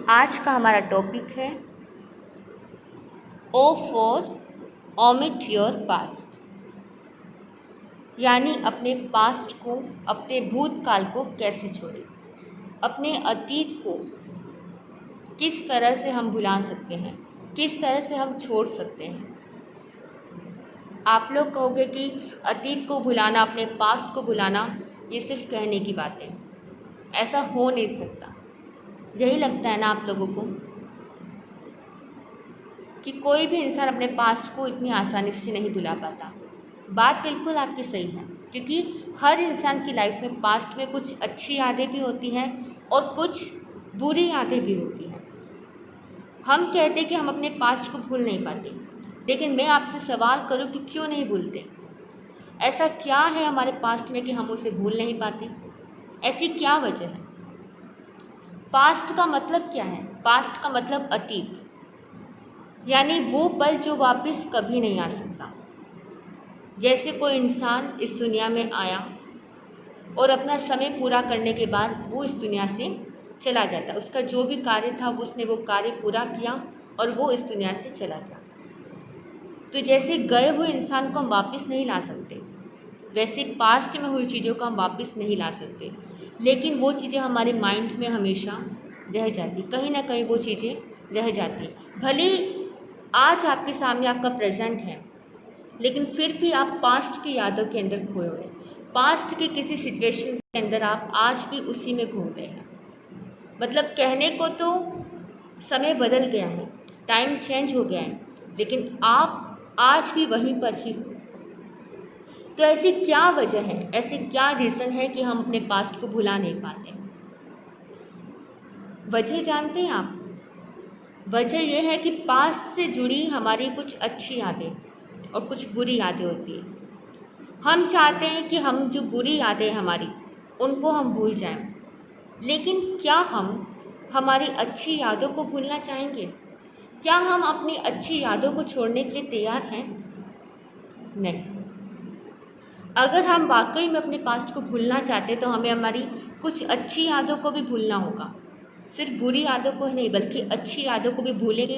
आज का हमारा टॉपिक है O for omit your past, यानी अपने पास्ट को, अपने भूतकाल को कैसे छोड़ें, अपने अतीत को किस तरह से हम भुला सकते हैं, किस तरह से हम छोड़ सकते हैं। आप लोग कहोगे कि अतीत को भुलाना, अपने पास्ट को भुलाना, ये सिर्फ कहने की बात है, ऐसा हो नहीं सकता। यही लगता है ना आप लोगों को कि कोई भी इंसान अपने पास्ट को इतनी आसानी से नहीं भुला पाता। बात बिल्कुल आपकी सही है, क्योंकि हर इंसान की लाइफ में पास्ट में कुछ अच्छी यादें भी होती हैं और कुछ बुरी यादें भी होती हैं। हम कहते हैं कि हम अपने पास्ट को भूल नहीं पाते, लेकिन मैं आपसे सवाल करूं कि क्यों नहीं भूलते? ऐसा क्या है हमारे पास्ट में कि हम उसे भूल नहीं पाते? ऐसी क्या वजह है? पास्ट का मतलब क्या है? पास्ट का मतलब अतीत, यानी वो पल जो वापस कभी नहीं आ सकता। जैसे कोई इंसान इस दुनिया में आया और अपना समय पूरा करने के बाद वो इस दुनिया से चला जाता, उसका जो भी कार्य था उसने वो कार्य पूरा किया और वो इस दुनिया से चला गया। तो जैसे गए हुए इंसान को हम वापस नहीं ला सकते, वैसे पास्ट में हुई चीज़ों को हम वापस नहीं ला सकते, लेकिन वो चीज़ें हमारे माइंड में हमेशा रह जाती, कहीं ना कहीं वो चीज़ें रह जाती। भले आज आपके सामने आपका प्रेजेंट है, लेकिन फिर भी आप पास्ट की यादों के अंदर खोए हुए, पास्ट के किसी सिचुएशन के अंदर आप आज भी उसी में घूम रहे हैं। मतलब कहने को तो समय बदल गया है, टाइम चेंज हो गया है, लेकिन आप आज भी वहीं पर ही हो। तो ऐसी क्या वजह है, ऐसी क्या रीज़न है कि हम अपने पास्ट को भुला नहीं पाते? वजह जानते हैं आप? वजह यह है कि पास्ट से जुड़ी हमारी कुछ अच्छी यादें और कुछ बुरी यादें होती हैं। हम चाहते हैं कि हम जो बुरी यादें हमारी उनको हम भूल जाएं, लेकिन क्या हम हमारी अच्छी यादों को भूलना चाहेंगे? क्या हम अपनी अच्छी यादों को छोड़ने के लिए तैयार हैं? नहीं। अगर हम वाकई में अपने पास्ट को भूलना चाहते तो हमें हमारी कुछ अच्छी यादों को भी भूलना होगा। सिर्फ बुरी यादों को ही नहीं, बल्कि अच्छी यादों को भी भूलेंगे,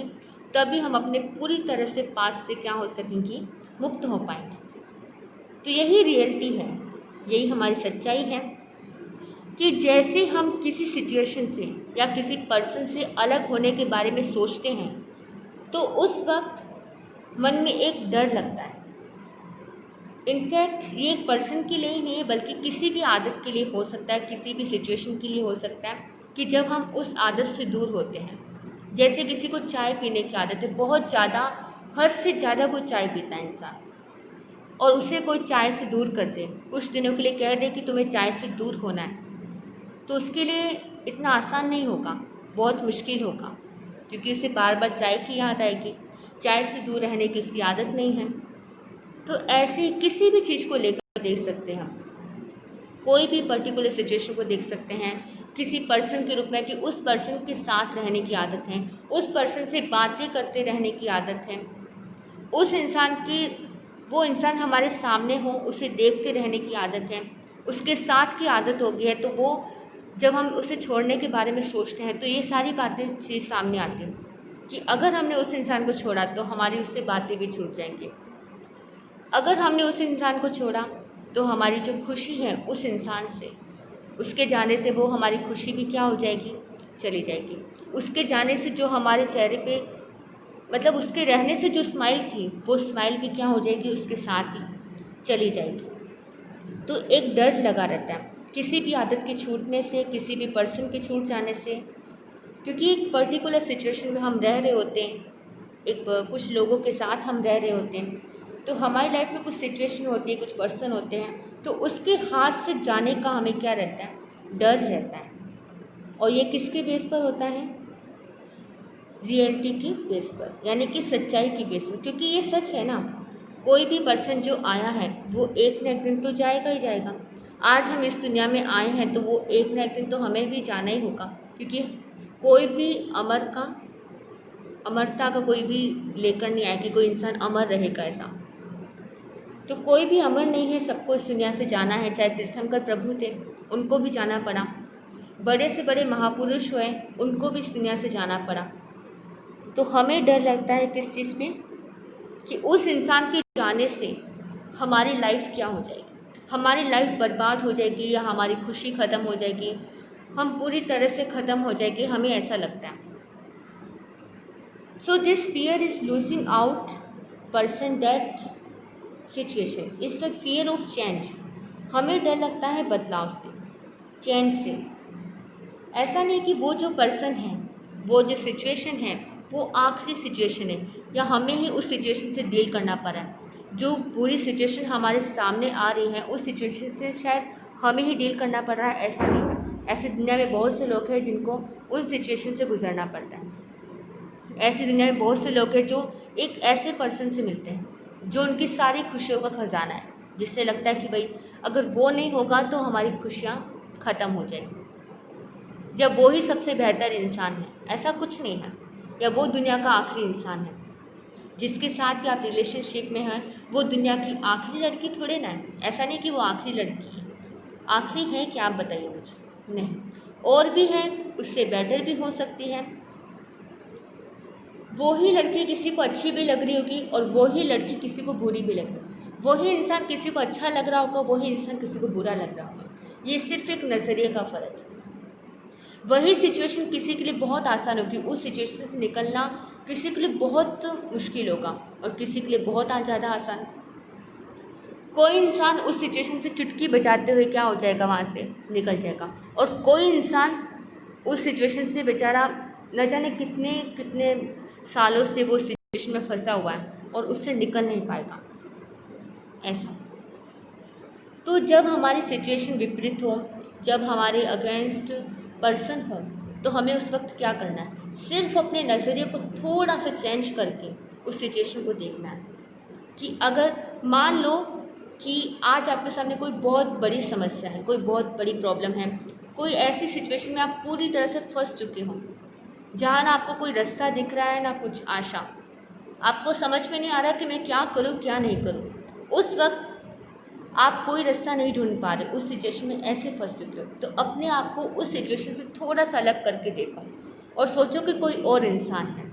तभी हम अपने पूरी तरह से पास्ट से क्या हो सकेंगे, मुक्त हो पाएंगे। तो यही रियलिटी है, यही हमारी सच्चाई है कि जैसे हम किसी सिचुएशन से या किसी पर्सन से अलग होने के बारे में सोचते हैं, तो उस वक्त मन में एक डर लगता है। इनफैक्ट ये एक पर्सन के लिए ही नहीं है, बल्कि किसी भी आदत के लिए हो सकता है, किसी भी सिचुएशन के लिए हो सकता है कि जब हम उस आदत से दूर होते हैं। जैसे किसी को चाय पीने की आदत है, बहुत ज़्यादा, हद से ज़्यादा कोई चाय पीता है इंसान, और उसे कोई चाय से दूर कर दे, कुछ दिनों के लिए कह दे कि तुम्हें चाय से दूर होना है, तो उसके लिए इतना आसान नहीं होगा, बहुत मुश्किल होगा, क्योंकि उसे बार बार चाय की याद आएगी। चाय से दूर रहने की उसकी आदत नहीं है। तो ऐसे ही किसी भी चीज़ को लेकर देख सकते हैं हम, कोई भी पर्टिकुलर सिचुएशन को देख सकते हैं किसी पर्सन के रूप में, कि उस पर्सन के साथ रहने की आदत है, उस पर्सन से बातें करते रहने की आदत है, उस इंसान की, वो इंसान हमारे सामने हो उसे देखते रहने की आदत है, उसके साथ की आदत हो गई है। तो वो जब हम उसे छोड़ने के बारे में सोचते हैं तो ये सारी बातें चीज़ सामने आती हैं कि अगर हमने उस इंसान को छोड़ा तो हमारी उससे बातें भी छूट जाएंगी। अगर हमने उस इंसान को छोड़ा तो हमारी जो खुशी है उस इंसान से, उसके जाने से वो हमारी खुशी भी क्या हो जाएगी, चली जाएगी। उसके जाने से जो हमारे चेहरे पे, मतलब उसके रहने से जो स्माइल थी, वो स्माइल भी क्या हो जाएगी, उसके साथ ही चली जाएगी। तो एक डर लगा रहता है किसी भी आदत के छूटने से, किसी भी पर्सन के छूट जाने से, क्योंकि एक पर्टिकुलर सिचुएशन में हम रह रहे होते हैं, एक कुछ लोगों के साथ हम रह रहे होते हैं, तो हमारी लाइफ में कुछ सिचुएशन होती है, कुछ पर्सन होते हैं, तो उसके हाथ से जाने का हमें क्या रहता है, डर रहता है। और ये किसके बेस पर होता है? रियलिटी की बेस पर, यानी कि सच्चाई की बेस पर, क्योंकि ये सच है ना, कोई भी पर्सन जो आया है वो एक न एक दिन तो जाएगा ही जाएगा। आज हम इस दुनिया में आए हैं तो वो एक न एक दिन तो हमें भी जाना ही होगा, क्योंकि कोई भी अमरता का कोई भी लेकर नहीं आया कि कोई इंसान अमर रहेगा, ऐसा तो कोई भी अमर नहीं है, सबको इस दुनिया से जाना है। चाहे तीर्थंकर प्रभु थे, उनको भी जाना पड़ा, बड़े से बड़े महापुरुष हुए, उनको भी इस दुनिया से जाना पड़ा। तो हमें डर लगता है किस चीज़ पे, कि उस इंसान के जाने से हमारी लाइफ क्या हो जाएगी, हमारी लाइफ बर्बाद हो जाएगी या हमारी खुशी ख़त्म हो जाएगी, हम पूरी तरह से ख़त्म हो जाएगी, हमें ऐसा लगता है। So this fear is losing out person that situation is the fear of change. हमें डर लगता है बदलाव से, चेंज से। ऐसा नहीं कि वो जो पर्सन है, वो जो सिचुएशन है वो आखिरी सिचुएशन है या हमें ही उस सिचुएशन से डील करना पड़ा है। जो बुरी सिचुएशन हमारे सामने आ रही है उस सिचुएशन से शायद हमें ही डील करना पड़ रहा है, ऐसा नहीं है। ऐसी दुनिया में बहुत से लोग हैं जिनको उन सिचुएशन से गुजरना पड़ता है। ऐसी दुनिया में बहुत से लोग हैं जो एक ऐसे पर्सन से मिलते हैं जो उनकी सारी खुशियों का ख़जाना है, जिससे लगता है कि भाई अगर वो नहीं होगा तो हमारी खुशियाँ ख़त्म हो जाएंगी, या वो ही सबसे बेहतर इंसान है। ऐसा कुछ नहीं है, या वो दुनिया का आखिरी इंसान है। जिसके साथ भी आप रिलेशनशिप में हैं वो दुनिया की आखिरी लड़की थोड़े ना है। ऐसा नहीं कि वो आखिरी लड़की है। आखिरी है क्या, आप बताइए मुझे? नहीं, और भी है, उससे बेटर भी हो सकती है। वो ही लड़की किसी को अच्छी भी लग रही होगी और वो ही लड़की किसी को बुरी भी लग रही होगी। वही इंसान किसी को अच्छा लग रहा होगा, वही इंसान किसी को बुरा लग रहा होगा। ये सिर्फ एक नज़रिए का फ़र्क है। वही सिचुएशन किसी के लिए बहुत आसान होगी, उस सिचुएशन से निकलना किसी के लिए बहुत मुश्किल होगा और किसी के लिए बहुत ज़्यादा आसान। कोई इंसान उस सिचुएशन से चुटकी बजाते हुए क्या हो जाएगा, वहाँ से निकल जाएगा, और कोई इंसान उस सिचुएशन से बेचारा न जाने कितने कितने सालों से वो सिचुएशन में फंसा हुआ है और उससे निकल नहीं पाएगा। ऐसा। तो जब हमारी सिचुएशन विपरीत हो, जब हमारे अगेंस्ट पर्सन हो, तो हमें उस वक्त क्या करना है? सिर्फ अपने नज़रिए को थोड़ा सा चेंज करके उस सिचुएशन को देखना है कि अगर मान लो कि आज आपके सामने कोई बहुत बड़ी समस्या है, कोई बहुत बड़ी प्रॉब्लम है, कोई ऐसी सिचुएशन में आप पूरी तरह से फंस चुके हो जहाँ ना आपको कोई रास्ता दिख रहा है ना कुछ आशा, आपको समझ में नहीं आ रहा कि मैं क्या करूँ क्या नहीं करूँ। उस वक्त आप कोई रास्ता नहीं ढूंढ पा रहे, उस सिचुएशन में ऐसे फंस चुके हो, तो अपने आप को उस सिचुएशन से थोड़ा सा अलग करके देखो और सोचो कि कोई और इंसान है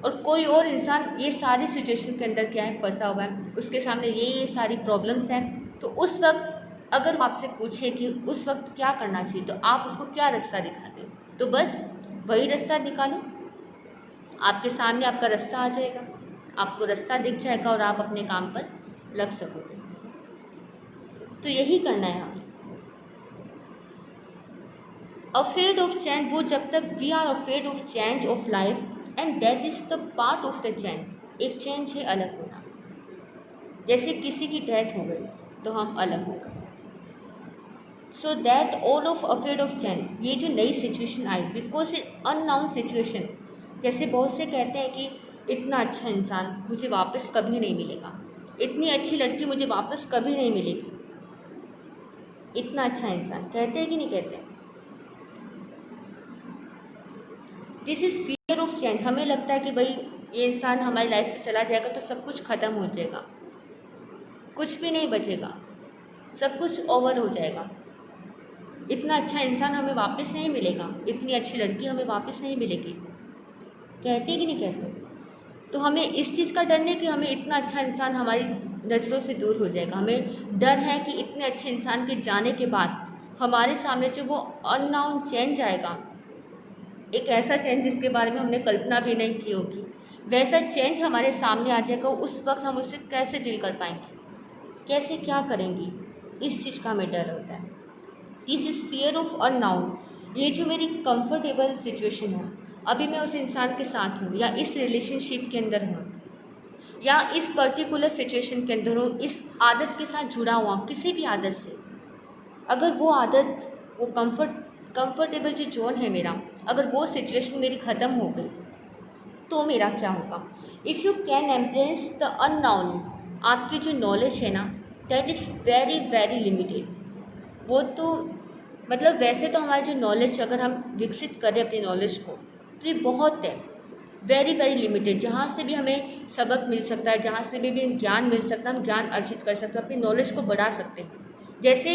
और कोई और इंसान ये सारी सिचुएशन के अंदर क्या है, फंसा हुआ है, उसके सामने ये सारी प्रॉब्लम्स हैं। तो उस वक्त अगर वो आपसे पूछे कि उस वक्त क्या करना चाहिए, तो आप उसको क्या रास्ता दिखाते हो? तो बस वही रास्ता निकालो, आपके सामने आपका रास्ता आ जाएगा, आपको रास्ता दिख जाएगा और आप अपने काम पर लग सकोगे। तो यही करना है हमें। अफेड ऑफ चेंज, वो जब तक we are afraid of change of life and that is the part of the change. एक चेंज है अलग होना, जैसे किसी की डेथ हो गई तो हम अलग हो गए। So that all of afraid of change, ये जो नई situation I because A unknown situation. जैसे बहुत से कहते हैं कि इतना अच्छा इंसान मुझे वापस कभी नहीं मिलेगा, इतनी अच्छी लड़की मुझे वापस कभी नहीं मिलेगी। इतना अच्छा इंसान कहते हैं कि नहीं कहते? This is fear of change. हमें लगता है कि भाई ये इंसान हमारी लाइफ से चला जाएगा तो सब कुछ ख़त्म हो जाएगा, कुछ भी नहीं बचेगा, सब कुछ ओवर हो जाएगा। इतना अच्छा इंसान हमें वापस नहीं मिलेगा, इतनी अच्छी लड़की हमें वापस नहीं मिलेगी। कहते कि नहीं कहते? तो हमें इस चीज़ का डर नहीं कि हमें इतना अच्छा इंसान हमारी नज़रों से दूर हो जाएगा। हमें डर है कि इतने अच्छे इंसान के जाने के बाद हमारे सामने जो वो अननाउन चेंज आएगा, एक ऐसा चेंज जिसके बारे में हमने कल्पना भी नहीं की होगी, वैसा चेंज हमारे सामने आ जाएगा। उस वक्त हम उससे कैसे डील कर पाएंगे, कैसे क्या करेंगी, इस चीज़ का हमें डर होता है। This is fear of unknown. ये जो मेरी कंफर्टेबल सिचुएशन है, अभी मैं उस इंसान के साथ हूँ या इस रिलेशनशिप के अंदर हूँ या इस पर्टिकुलर सिचुएशन के अंदर हूँ, इस आदत के साथ जुड़ा हुआ हूँ, किसी भी आदत से, अगर वो आदत, वो कंफर्टेबल जो जोन है मेरा, अगर वो सिचुएशन मेरी ख़त्म हो गई तो मेरा क्या होगा? If you can embrace the unknown, आपकी जो नॉलेज है ना, that is very very limited. वो तो मतलब वैसे तो हमारी जो नॉलेज, अगर हम विकसित करें अपनी नॉलेज को, तो ये बहुत है, वेरी वेरी लिमिटेड। जहाँ से भी हमें सबक मिल सकता है, जहाँ से भी ज्ञान मिल सकता है, हम ज्ञान अर्जित कर सकते हैं, अपनी नॉलेज को बढ़ा सकते हैं। जैसे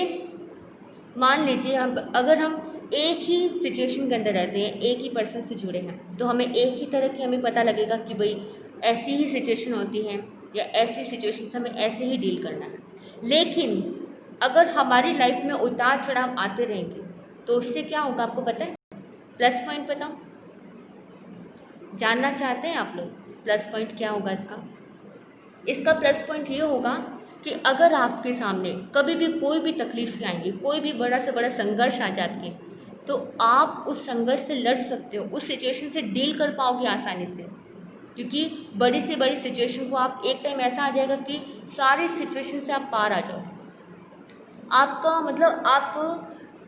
मान लीजिए हम, अगर हम एक ही सिचुएशन के अंदर रहते हैं, एक ही पर्सन से जुड़े हैं, तो हमें एक ही तरह की हमें पता लगेगा कि भाई ऐसी ही सिचुएशन होती है या ऐसी सिचुएशन से हमें ऐसे ही डील करना है। लेकिन अगर हमारी लाइफ में उतार चढ़ाव आते रहेंगे तो उससे क्या होगा आपको पता है? प्लस पॉइंट बताओ, जानना चाहते हैं आप लोग प्लस पॉइंट क्या होगा इसका? इसका प्लस पॉइंट ये होगा कि अगर आपके सामने कभी भी कोई भी तकलीफ़ें आएंगी, कोई भी बड़ा से बड़ा संघर्ष आ जाती है, तो आप उस संघर्ष से लड़ सकते हो, उस सिचुएशन से डील कर पाओगे आसानी से। क्योंकि बड़ी से बड़ी सिचुएशन को आप एक टाइम ऐसा आ जाएगा कि सारी सिचुएशन से आप पार आ जाओगे। आपका मतलब आप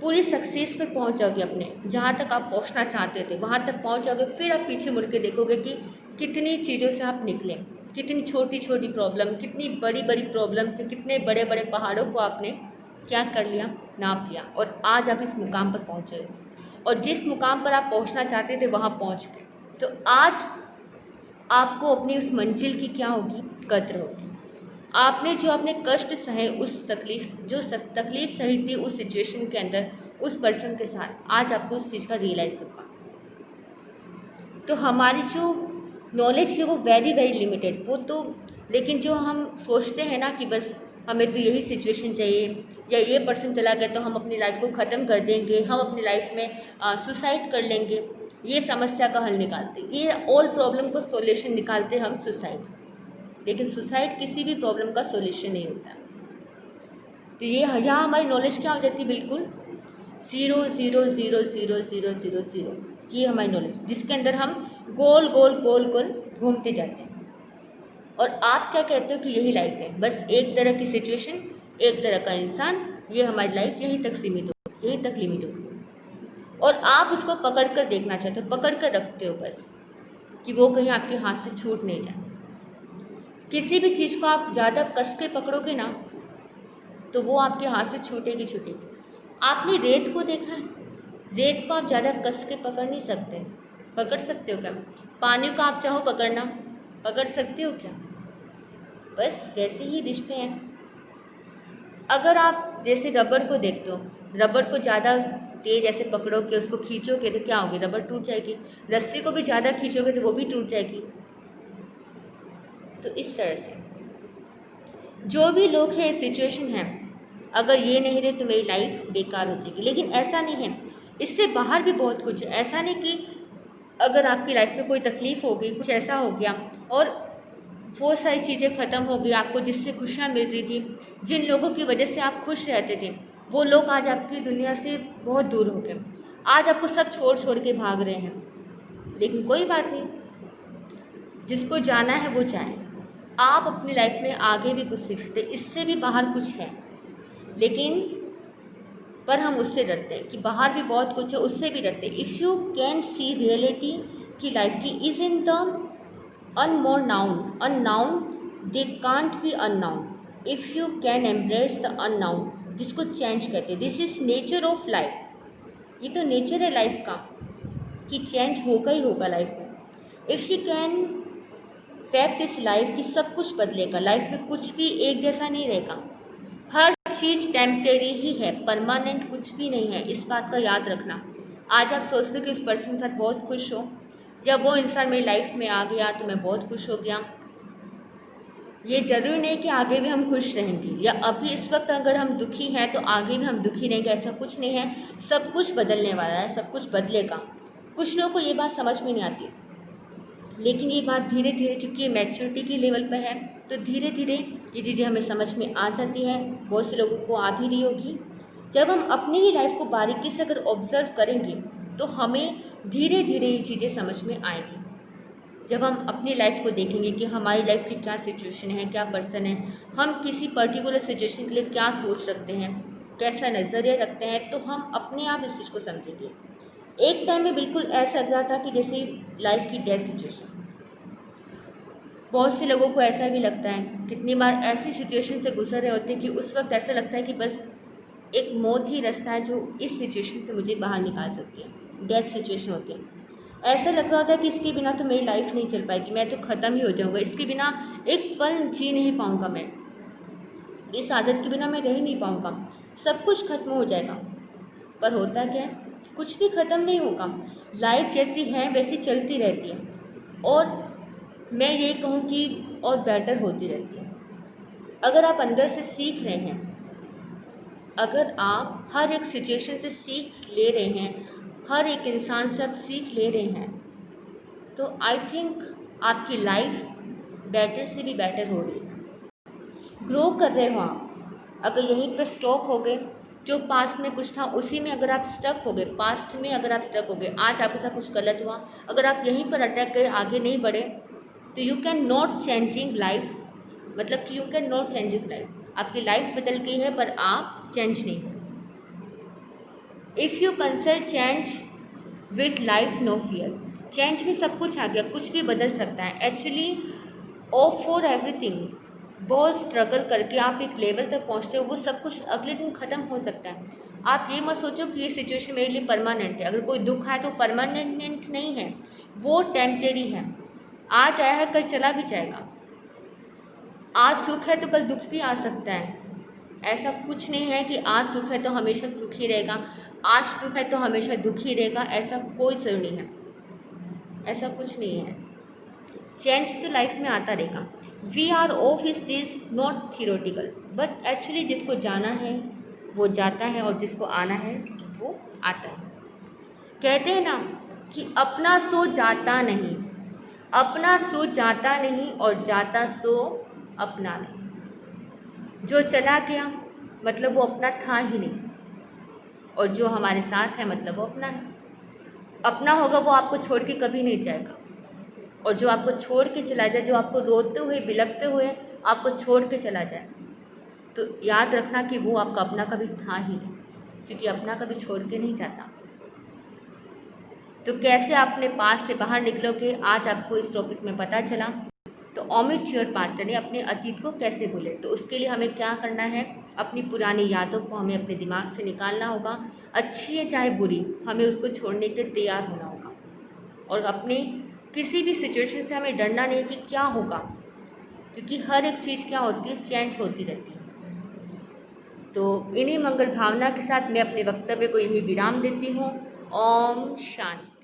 पूरी सक्सेस पर पहुंच जाओगे, अपने जहाँ तक आप पहुंचना चाहते थे वहाँ तक पहुंच जाओगे। फिर आप पीछे मुड़ के देखोगे कि कितनी चीज़ों से आप निकले, कितनी छोटी छोटी प्रॉब्लम, कितनी बड़ी बड़ी प्रॉब्लम से, कितने बड़े बड़े पहाड़ों को आपने क्या कर लिया, नाप लिया, और आज आप इस मुकाम पर पहुँचे हो। और जिस मुकाम पर आप पहुँचना चाहते थे वहाँ पहुँच गए। तो आज आपको अपनी उस मंजिल की क्या होगी, कद्र होगी। आपने जो अपने कष्ट सहे, उस तकलीफ सही थी उस सिचुएशन के अंदर उस पर्सन के साथ, आज आपको उस चीज़ का रियलाइज़ होगा। तो हमारी जो नॉलेज है वो वेरी वेरी लिमिटेड, वो तो, लेकिन जो हम सोचते हैं ना कि बस हमें तो यही सिचुएशन चाहिए या ये पर्सन चला गया तो हम अपनी लाइफ को ख़त्म कर देंगे, हम अपनी लाइफ में सुसाइड कर लेंगे, ये समस्या का हल निकालते, ये ऑल प्रॉब्लम को सॉल्यूशन निकालते हम सुसाइड। लेकिन सुसाइड किसी भी प्रॉब्लम का सॉल्यूशन नहीं होता। तो ये यहाँ हमारी नॉलेज क्या हो जाती है, बिल्कुल 0 0 0 0 0 0 0, ये हमारी नॉलेज, जिसके अंदर हम गोल गोल गोल गोल घूमते जाते हैं। और आप क्या कहते हो कि यही लाइफ है, बस एक तरह की सिचुएशन, एक तरह का इंसान, ये हमारी लाइफ यहीं तक सीमित हो, यहीं तक लिमिट होगी। और आप उसको पकड़ कर देखना चाहते हो, पकड़ कर रखते हो बस, कि वो कहीं आपके हाथ से छूट नहीं जाए। किसी भी चीज़ को आप ज़्यादा कस के पकड़ोगे ना तो वो आपके हाथ से छूटेगी छूटेगी। आपने रेत को देखा है, रेत को आप ज़्यादा कस के पकड़ नहीं सकते। पकड़ सकते हो क्या? पानी को आप चाहो पकड़ना, पकड़ सकते हो क्या? बस वैसे ही रिश्ते हैं। अगर आप जैसे रबड़ को देखते हो, रबड़ को ज़्यादा तेज ऐसे पकड़ोगे, उसको खींचोगे तो क्या होगी, रबड़ टूट जाएगी। रस्सी को भी ज़्यादा खींचोगे तो वो भी टूट जाएगी। तो इस तरह से जो भी लोग हैं, सिचुएशन है, अगर ये नहीं रहे तो मेरी लाइफ बेकार हो जाएगी। लेकिन ऐसा नहीं है, इससे बाहर भी बहुत कुछ है। ऐसा नहीं कि अगर आपकी लाइफ में कोई तकलीफ़ हो गई, कुछ ऐसा हो गया और वो सारी चीज़ें ख़त्म हो गई, आपको जिससे खुशियाँ मिल रही थी, जिन लोगों की वजह से आप खुश रहते थे, वो लोग आज आपकी दुनिया से बहुत दूर हो गए, आज आपको सब छोड़ छोड़ के भाग रहे हैं। लेकिन कोई बात नहीं, जिसको जाना है वो जाए। आप अपनी लाइफ में आगे भी कुछ सीख सकते, इससे भी बाहर कुछ है, लेकिन पर हम उससे डरते हैं कि बाहर भी बहुत कुछ है, उससे भी डरते हैं। If you can see reality की लाइफ की इज़ इन द अनमोर नाउन, unknown they can't be unknown, if you can embrace the unknown, जिसको चेंज कहते हैं। This is nature of life, ये तो नेचर है लाइफ का कि चेंज होगा ही होगा लाइफ में। इफ़ शी कैन फैक्ट इस लाइफ की सब कुछ बदलेगा, लाइफ में कुछ भी एक जैसा नहीं रहेगा, हर चीज़ टेम्परेरी ही है, परमानेंट कुछ भी नहीं है, इस बात का याद रखना। आज आप सोचते हो कि उस पर्सन के साथ बहुत खुश हो, जब वो इंसान मेरी लाइफ में आ गया तो मैं बहुत खुश हो गया। ये ज़रूरी नहीं कि आगे भी हम खुश रहेंगे, या अभी इस वक्त अगर हम दुखी हैं तो आगे भी हम दुखी रहेंगे, ऐसा कुछ नहीं है। सब कुछ बदलने वाला है, सब कुछ बदलेगा। कुछ लोगों को ये बात समझ में नहीं आती, लेकिन ये बात धीरे धीरे, क्योंकि ये मैच्योरिटी की लेवल पर है, तो धीरे धीरे ये चीज़ें हमें समझ में आ जाती है। बहुत से लोगों को आ भी रही होगी। जब हम अपनी ही लाइफ को बारीकी से अगर ऑब्ज़र्व करेंगे तो हमें धीरे धीरे ये चीज़ें समझ में आएगी। जब हम अपनी लाइफ को देखेंगे कि हमारी लाइफ की क्या सिचुएशन है, क्या पर्सन है, हम किसी पर्टिकुलर सिचुएशन के लिए क्या सोच रखते हैं, कैसा नज़रिया रखते हैं, तो हम अपने आप इस चीज़ को समझेंगे। एक टाइम में बिल्कुल ऐसा लग रहा था कि जैसे लाइफ की डेथ सिचुएशन। बहुत से लोगों को ऐसा भी लगता है, कितनी बार ऐसी सिचुएशन से गुजर रहे होते हैं कि उस वक्त ऐसा लगता है कि बस एक मौत ही रास्ता है जो इस सिचुएशन से मुझे बाहर निकाल सकती है। डेथ सिचुएशन होती है, ऐसा लग रहा होता है कि इसके बिना तो मेरी लाइफ नहीं चल पाएगी, मैं तो ख़त्म ही हो जाऊँगा, इसके बिना एक पल जी नहीं पाऊँगा, मैं इस आदत के बिना मैं रह नहीं पाऊँगा, सब कुछ खत्म हो जाएगा। पर होता क्या है, कुछ भी ख़त्म नहीं होगा। लाइफ जैसी है वैसी चलती रहती है, और मैं ये कहूँ कि और बेटर होती रहती है। अगर आप अंदर से सीख रहे हैं, अगर आप हर एक सिचुएशन से सीख ले रहे हैं, हर एक इंसान से आप सीख ले रहे हैं, तो आई थिंक आपकी लाइफ बेटर से भी बेटर हो रही है। ग्रो कर रहे हो आप। अगर यहीं पर स्टॉप हो गए, जो पास्ट में कुछ था उसी में अगर आप स्टक हो गए, पास्ट में अगर आप स्टक हो गए, आज आपके साथ कुछ गलत हुआ, अगर आप यहीं पर अटक गए, आगे नहीं बढ़े, तो you can not changing life, मतलब कि you can not changing life. आपकी लाइफ बदल गई है पर आप चेंज नहीं हो। If you consider change with life no fear, change में सब कुछ आ गया, कुछ भी बदल सकता है। एक्चुअली ऑफ फॉर एवरीथिंग, बहुत स्ट्रगल करके आप एक लेवल तक पहुंचते हो, वो सब कुछ अगले दिन ख़त्म हो सकता है। आप ये मत सोचो कि ये सिचुएशन मेरे लिए परमानेंट है। अगर कोई दुख है तो परमानेंट नहीं है, वो टेम्परेरी है। आज आया है कल चला भी जाएगा। आज सुख है तो कल दुख भी आ सकता है। ऐसा कुछ नहीं है कि आज सुख है तो हमेशा सुख ही रहेगा, आज दुख है तो हमेशा दुख ही रहेगा, ऐसा कोई ज़रूर नहीं है, ऐसा कुछ नहीं है। चेंज तो लाइफ में आता रहेगा। We are of is this not theoretical, but actually जिसको जाना है वो जाता है, और जिसको आना है वो आता है। कहते हैं ना कि अपना सो जाता नहीं, अपना सो जाता नहीं, और जाता सो अपना नहीं। जो चला गया मतलब वो अपना था ही नहीं, और जो हमारे साथ है मतलब वो अपना है। अपना होगा वो आपको छोड़ के कभी नहीं जाएगा, और जो आपको छोड़ के चला जाए, जो आपको रोते हुए बिलखते हुए आपको छोड़ के चला जाए, तो याद रखना कि वो आपका अपना कभी था ही नहीं, क्योंकि अपना कभी छोड़ के नहीं जाता। तो कैसे आप अपने पास से बाहर निकलोगे, आज आपको इस टॉपिक में पता चला। तो ओमिट योर पास्ट, यानी अपने अतीत को कैसे भूले। तो उसके लिए हमें क्या करना है, अपनी पुरानी यादों को हमें अपने दिमाग से निकालना होगा। अच्छी है चाहे बुरी, हमें उसको छोड़ने के लिए तैयार होना होगा, और अपनी किसी भी सिचुएशन से हमें डरना नहीं कि क्या होगा, क्योंकि हर एक चीज़ क्या होती है, चेंज होती रहती है। तो इन्हीं मंगल भावना के साथ मैं अपने वक्तव्य को यही विराम देती हूँ। ओम शांति।